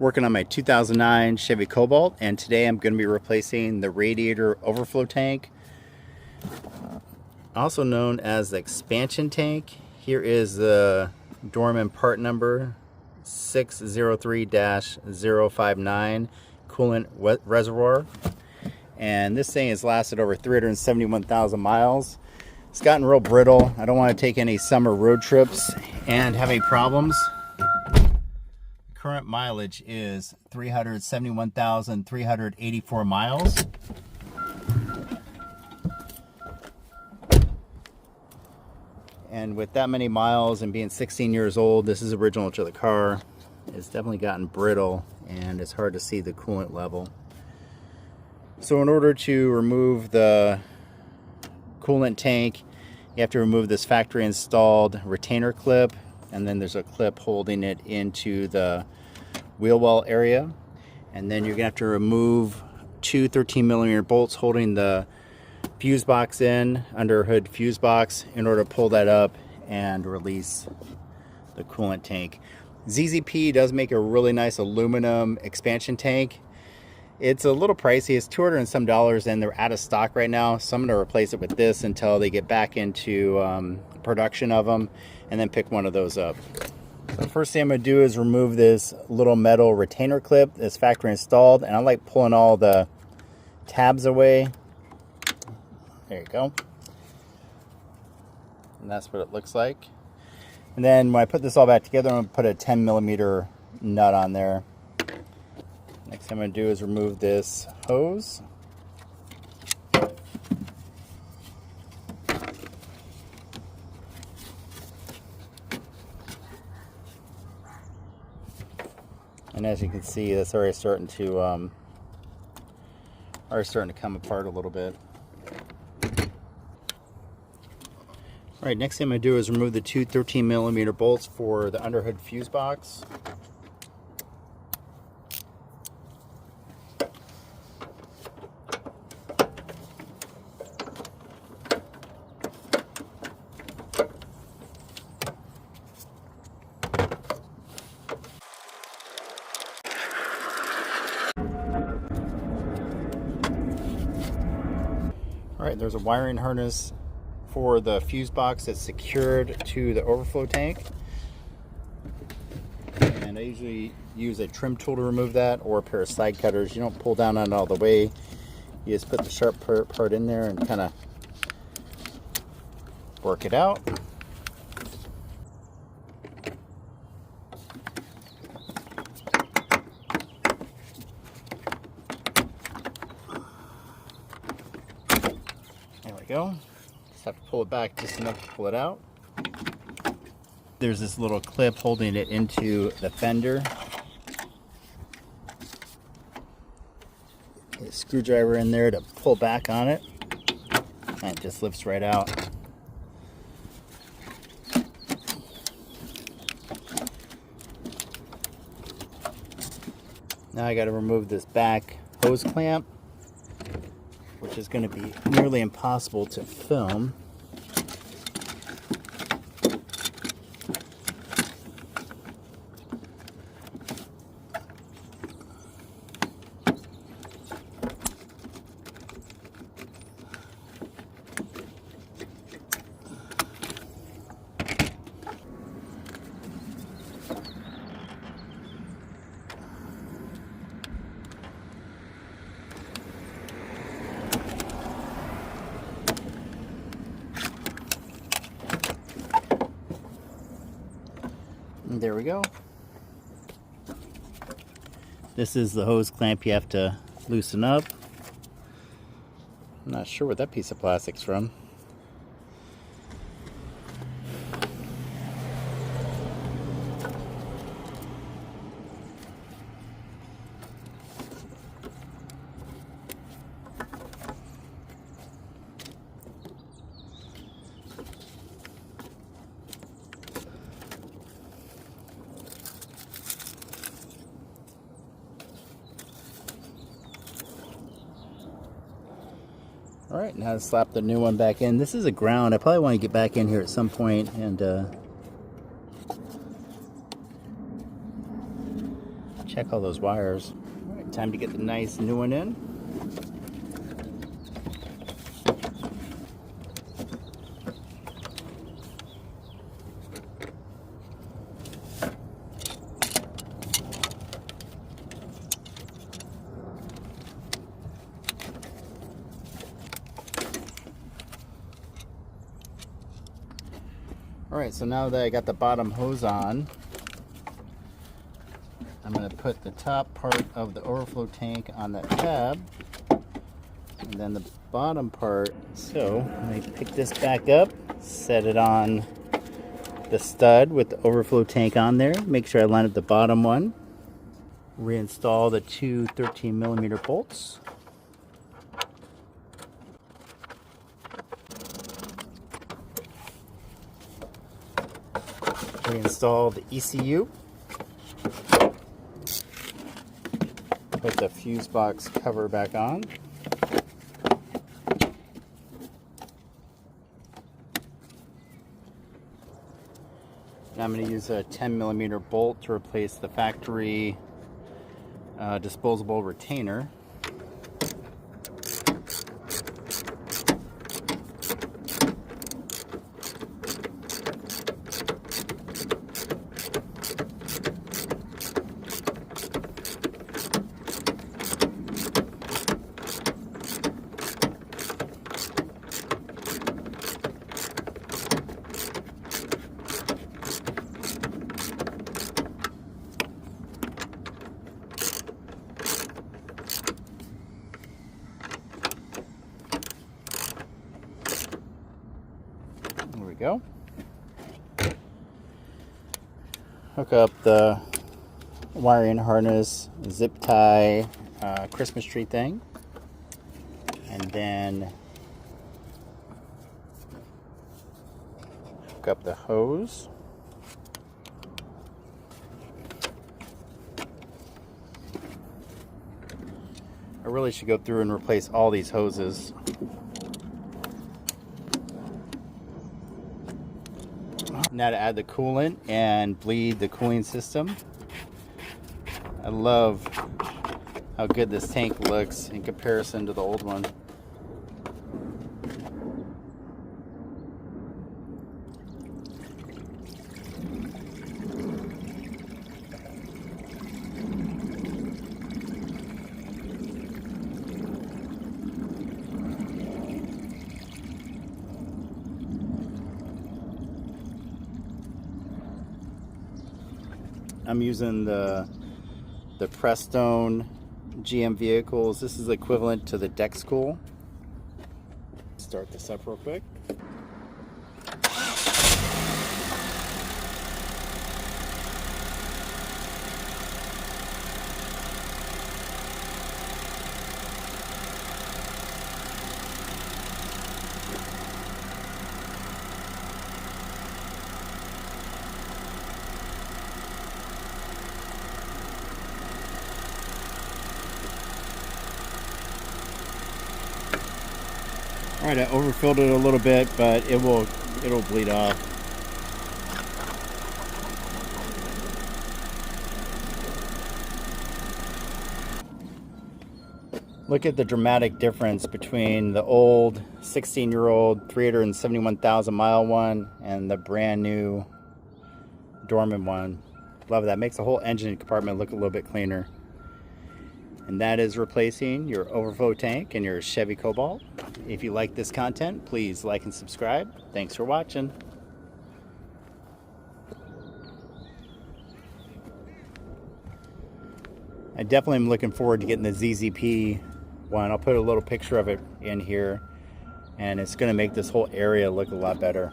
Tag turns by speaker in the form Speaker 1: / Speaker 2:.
Speaker 1: Working on my 2009 Chevy Cobalt, and today I'm going to be replacing the radiator overflow tank, also known as the expansion tank. Here is the dorman part number 603-059 coolant reservoir, and this thing has lasted over 371,000 miles. It's gotten real brittle. I don't want to take any summer road trips and have any problems. Current mileage is 371,384 miles. And with that many miles and being 16 years old, this is original to the car. It's definitely gotten brittle and it's hard to see the coolant level. So in order to remove the coolant tank, you have to remove this factory installed retainer clip, and then there's a clip holding it into the wheel well area, and then you're gonna have to remove two 13mm bolts holding the fuse box in, under hood fuse box, in order to pull that up and release the coolant tank. ZZP does make a really nice aluminum expansion tank. It's a little pricey. It's $200 and some, and they're out of stock right now, so I'm going to replace it with this until they get back into production of them, and then pick one of those up. So the first thing I'm going to do is remove this little metal retainer clip that's factory installed, and I like pulling all the tabs away. There you go. And that's what it looks like. And then when I put this all back together, I'm going to put a 10mm nut on there. Next thing I'm going to do is remove this hose. And as you can see, that's already starting to come apart a little bit. All right, next thing I'm going to do is remove the two 13mm bolts for the underhood fuse box. All right, there's a wiring harness for the fuse box that's secured to the overflow tank. And I usually use a trim tool to remove that, or a pair of side cutters. You don't pull down on it all the way. You just put the sharp part in there and kind of work it out. There we go. Just have to pull it back just enough to pull it out. There's this little clip holding it into the fender. Get a screwdriver in there to pull back on it, and it just lifts right out. Now I got to remove this back hose clamp, which is going to be nearly impossible to film. And there we go. This is the hose clamp you have to loosen up. I'm not sure what that piece of plastic's from. All right, now to slap the new one back in. This is a ground. I probably want to get back in here at some point and check check all those wires. All right, time to get the nice new one in. Alright, so now that I got the bottom hose on, I'm going to put the top part of the overflow tank on that tab, and then the bottom part. So let me pick this back up, set it on the stud with the overflow tank on there. Make sure I line up the bottom one. Reinstall the two 13mm bolts. Reinstall the ECU. Put the fuse box cover back on. Now I'm going to use a 10mm bolt to replace the factory disposable retainer. There we go. Hook up the wiring harness, zip tie, Christmas tree thing, and then hook up the hose. I really should go through and replace all these hoses. Now to add the coolant and bleed the cooling system. I love how good this tank looks in comparison to the old one. I'm using the Prestone GM vehicles. This is equivalent to the deck school. Start this up real quick. Alright, I overfilled it a little bit, but it'll bleed off. Look at the dramatic difference between the old 16-year-old 371,000 mile one and the brand new dorman one. Love that. Makes the whole engine compartment look a little bit cleaner. And that is replacing your overflow tank and your Chevy Cobalt. If you like this content, please like and subscribe. Thanks for watching. I definitely am looking forward to getting the ZZP one. I'll put a little picture of it in here, and it's going to make this whole area look a lot better.